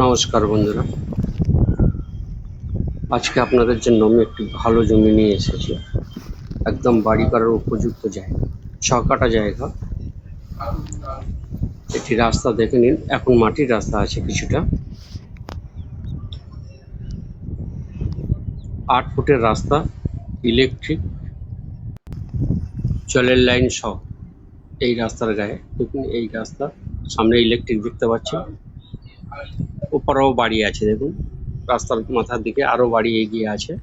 নমস্কার বন্ধুরা, আজকে আপনাদের জন্য আমি একটি ভালো জমি নিয়ে এসেছি। একদম বাড়ি করার উপযুক্ত জায়গা, 6 কাঠা জায়গা। একটি রাস্তা দেখে নিন, এখন মাটির রাস্তা আছে কিছুটা। 8 ফুটের রাস্তা, ইলেকট্রিক, জলের লাইন সহ এই রাস্তার গায়ে। দেখুন, এই রাস্তা সামনে ইলেকট্রিক দেখতে পাচ্ছেন, ওপরেও বাড়ি আছে। দেখুন, রাস্তার মাথার দিকে আরো বাড়ি এগিয়ে আছে।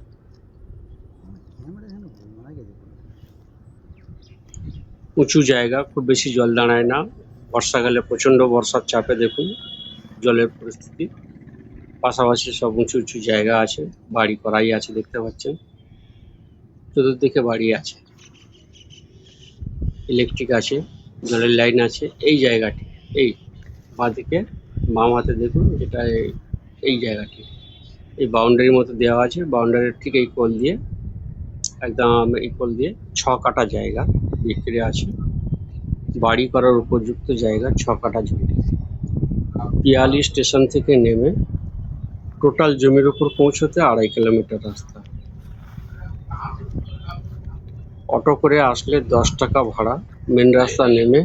উঁচু জায়গা, খুব বেশি জল দাঁড়ায় না। বর্ষাকালে প্রচন্ড বর্ষার চাপে দেখুন জলের পরিস্থিতি। পাশাপাশি সব উঁচু উঁচু জায়গা আছে, বাড়ি করাই আছে দেখতে পাচ্ছেন। চতুর্দিকে বাড়ি আছে, ইলেকট্রিক আছে, জলের লাইন আছে। এই জায়গাটি, এই বাঁদিকে বাম হাতে দেখুন, যেটা এই জায়গাটি, এই বাউন্ডারির মতো দেওয়া আছে। বাউন্ডারির ঠিক এই কোল দিয়ে, একদম এই কোল দিয়ে 6 কাঠা জায়গা বিক্রি আছে। বাড়ি করার উপযুক্ত জায়গা, 6 কাঠা জমি। পিয়ালি স্টেশন থেকে নেমে টোটাল জমির উপর পৌঁছতে 2.5 কিলোমিটার রাস্তা। অটো করে আসলে 10 টাকা ভাড়া। মেন রাস্তা নেমে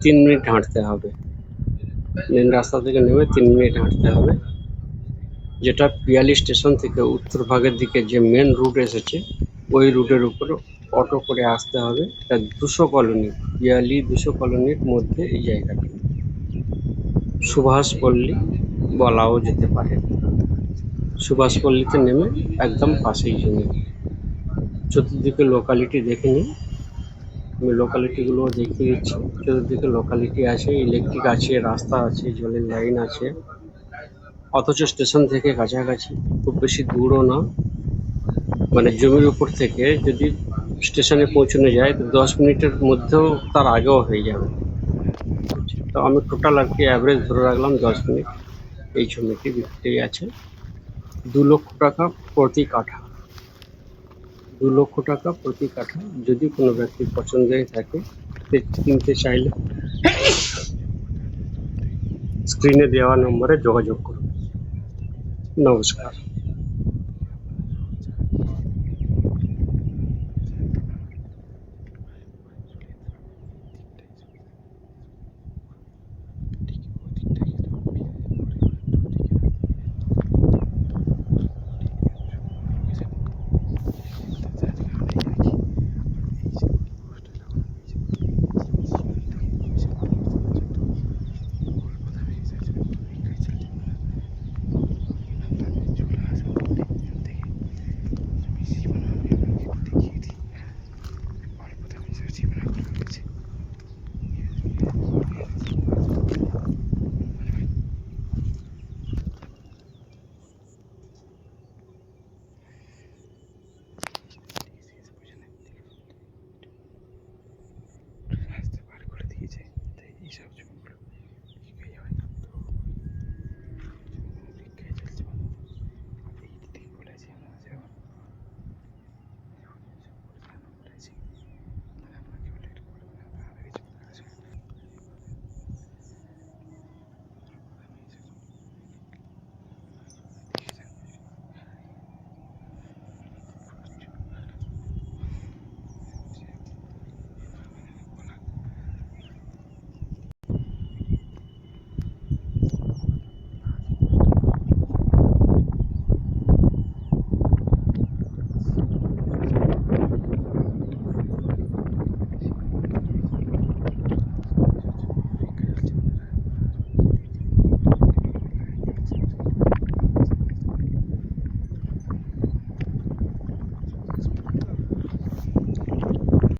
3 মিনিট হাঁটতে হবে। মেন রাস্তা থেকে নেমে 3 মিনিট হাঁটতে হবে। যেটা পিয়ালি স্টেশন থেকে উত্তর ভাগের দিকে যে মেন রুট এসেছে, ওই রুটের উপর অটো করে আসতে হবে। এটা 200 কলোনি, পিয়ালি 200 কলোনির মধ্যে এই জায়গাটি। সুভাষপল্লী বলাও যেতে পারে। সুভাষপল্লীতে নেমে একদম পাশেই জমি। চতুর্দিকে লোকালিটি দেখে নিন, আমি লোকালিটিগুলো দেখিয়ে দিচ্ছি। চতুর্দিকে লোকালিটি আছে, ইলেকট্রিক আছে, রাস্তা আছে, জলের লাইন আছে, অথচ স্টেশন থেকে কাছাকাছি, খুব বেশি দূরও না। মানে জমির উপর থেকে যদি স্টেশনে পৌঁছানো যায় তো 10 মিনিটের মধ্যেও, তার আগেও হয়ে যাবে। তো আমি টোটাল আর কি অ্যাভারেজ ধরে রাখলাম 10 মিনিট। এই জমিটি বিক্রি আছে 2 লক্ষ টাকা প্রতি কাঠা। 2 লক্ষ টাকা প্রতি কাঠা। যদি কোনো ব্যক্তির পছন্দ হয়ে থাকে, কিনতে চাইলে স্ক্রিনে দেওয়া নম্বরে যোগাযোগ করুন। নমস্কার।